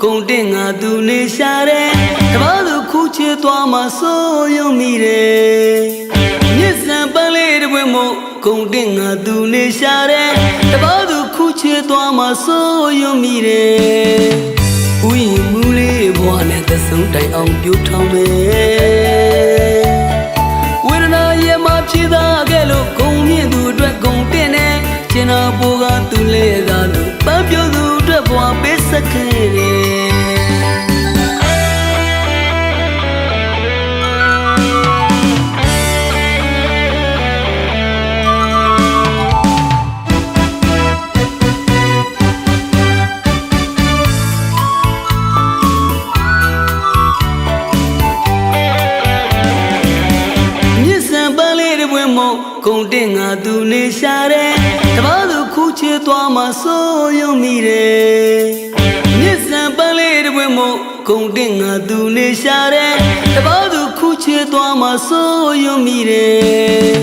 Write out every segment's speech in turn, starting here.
ကုန်တင်ငါသူနေရှာတယ်တဘာသူခုချေသွားမှစိုးရုံမိတယ်မြစ်စံပန်းလေးတစ်ပွင့်မို့ကုန်တင်ငါသူနေရှာတယ်တဘာသူခုချေသွားမှစိုးရုံမိတယ်ဥယျာဉ်မူလေးဘွားနဲ့သဆုံးတိုင်အောင်ပြိုးထောင်မယ်ဝေဒနာရဲ့မှာဖြေသာခဲ့လို့ဂုံမြင့်သူအတွက်ဂုံတင်နေကျင်နာပိုကသူလေးသာလို့ပန်းပြိုသူအတွက်ဘွားပေးစခဲ့တယ်ကုန်တင်ငါသူနေရှာတယ်တဘာသူခုချေသွားမှစိုးရုံမိတယ်မြစ်စံပန်းလေးတစ်ပွင့်မို့ကုန်တင်ငါသူနေရှာတယ်တဘာသူခုချေသွားမှစိုးရုံမိတယ်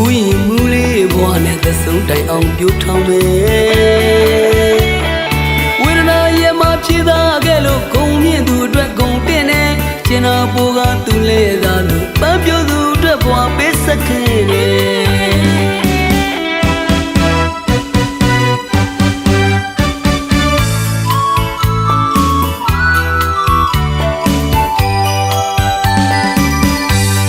ဥယျာဉ်မူလေးဘွားနဲ့သဆုံးတိုင်အောင်ပြိုးထောင်မယ်ဝေဒနာရဲ့မှာဖြေသာခဲ့လို့ဂုံမြင့်သူအတွက်ဂုံတင်နေကျင်နာပိုကသူလေးသာလို့ပန်းပြိုသူအတွက်ဘွားပေးစခဲ့တယ်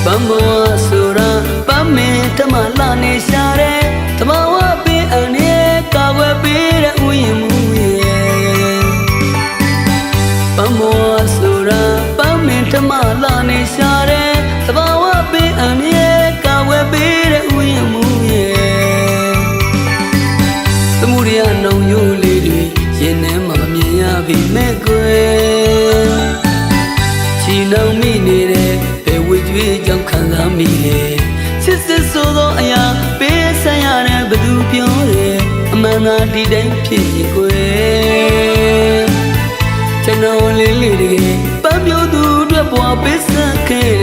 ပန်းမောဆိုတာပန်းမင်းတမလာနေရှာတယ်တမဝပေးအနေကာဝယ်ပေးတဲ့ဥယျာဉ်မူရဲ့ပန်းမောဆိုတာပန်းမင်းတမလာနေရှာတယ်တမဝပေးအနေကာဝယ်ပေးတဲ့ဥယျာဉ်မူရဲ့သမုဒိယနောင်ရိုးလေးတွေရင်ထဲမှာမြင်ရပြီမဲ့ကွယ်ချီနှောင်မိနေတဲ့ဝေကျွေးကြောင့်ခံစားမိတယ်စစ်စစ်ဆိုသောအရာပေးဆန်းရတဲ့ဘသူပြောတယ်အမှန်သာဒီတိုင်းဖြစ်ရင်ကွယ်ကျွန်တော်လေးလေးတကယ်ပန်းပြိုသူအတွက်ဘွားပေးစခဲ့